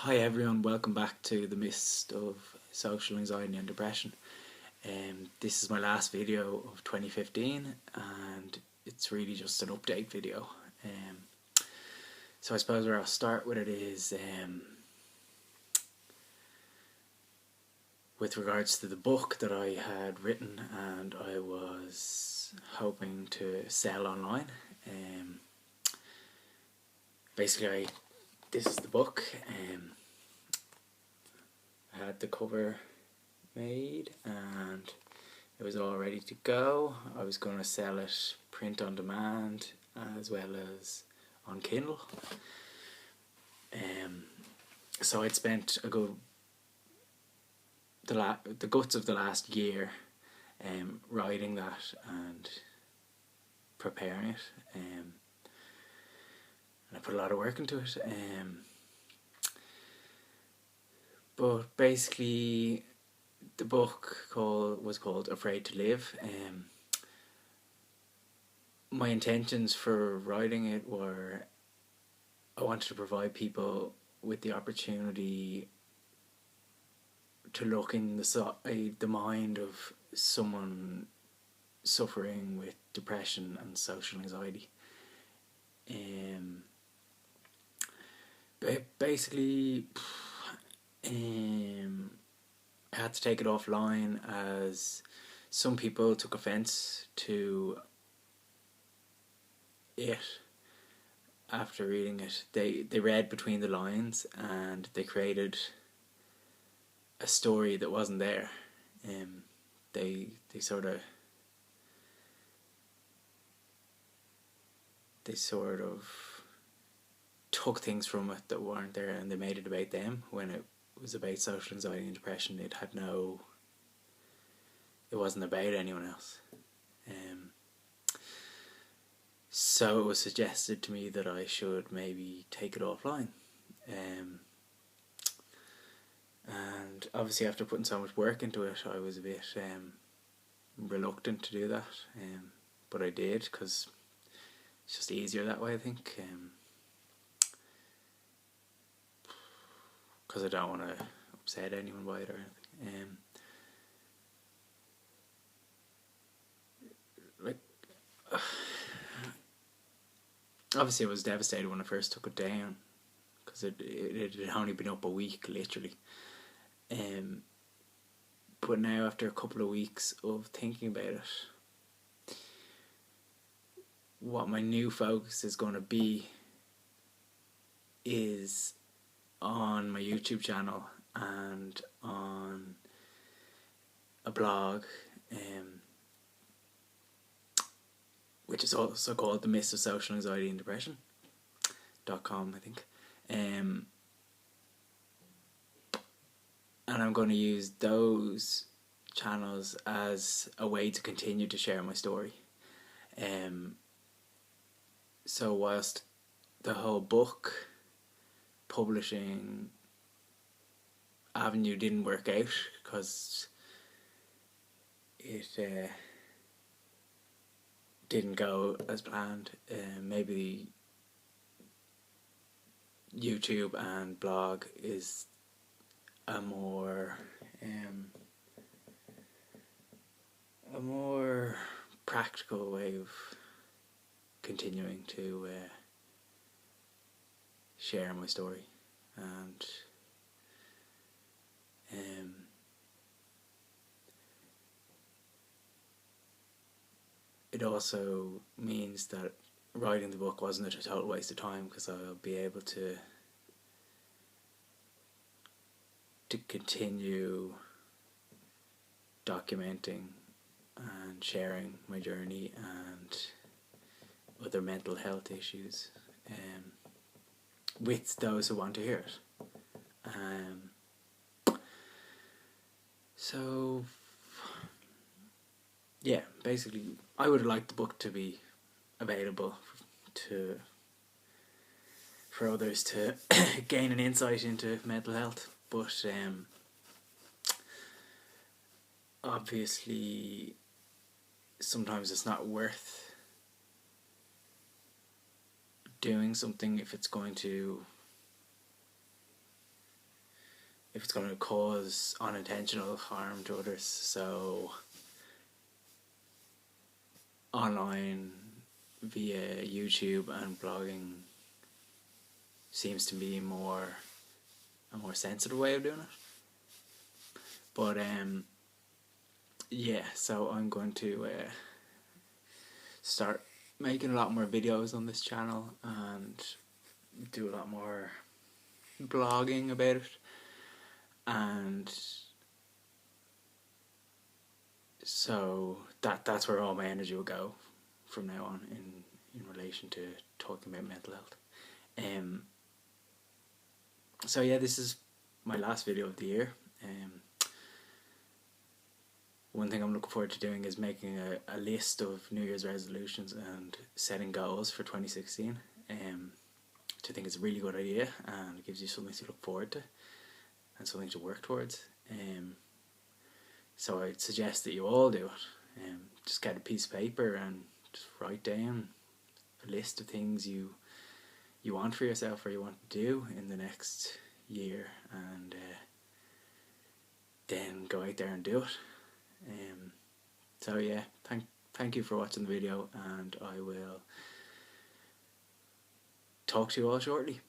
Hi everyone, welcome back to the Mist of Social Anxiety and Depression. This is my last video of 2015 and it's really just an update video. So I suppose where I'll start with it is with regards to the book that I had written and I was hoping to sell online. Basically, this is the book. I had the cover made and it was all ready to go. I was going to sell it print on demand as well as on Kindle. So I'd spent a good the guts of the last year writing that and preparing it, and I put a lot of work into it. But basically, the book was called Afraid to Live. My intentions for writing it were I wanted to provide people with the opportunity to look in the mind of someone suffering with depression and social anxiety. Basically, I had to take it offline as some people took offence to it after reading it. They read between the lines and they created a story that wasn't there. They sort of took things from it that weren't there and they made it about them when it was about social anxiety and depression. It wasn't about anyone else. So it was suggested to me that I should maybe take it offline. And obviously after putting so much work into it, I was a bit reluctant to do that. But I did because it's just easier that way, I think. Because I don't want to upset anyone by it or anything. Obviously I was devastated when I first took it down because it had only been up a week, literally. But now after a couple of weeks of thinking about it, what my new focus is going to be is on my YouTube channel and on a blog, which is also called The Mist of Social Anxiety and Depression.com, I think. And I'm going to use those channels as a way to continue to share my story. So whilst the whole book publishing avenue didn't work out because it didn't go as planned, maybe YouTube and blog is a more practical way of continuing to share my story. And it also means that writing the book wasn't a total waste of time because I'll be able to continue documenting and sharing my journey and other mental health issues with those who want to hear it. So yeah, basically I would have liked the book to be available for others to gain an insight into mental health, but obviously sometimes it's not worth doing something if it's going to if it's going to cause unintentional harm to others. So online via YouTube and blogging seems to be a more sensitive way of doing it. But yeah, so I'm going to start making a lot more videos on this channel and do a lot more blogging about it, and so that's where all my energy will go from now on in relation to talking about mental health. So yeah, this is my last video of the year. One thing I'm looking forward to doing is making a list of New Year's resolutions and setting goals for 2016. Which I think is a really good idea, and it gives you something to look forward to and something to work towards. So I'd suggest that you all do it. Just get a piece of paper and just write down a list of things you want for yourself or you want to do in the next year, and then go out there and do it. So yeah, thank you for watching the video, and I will talk to you all shortly.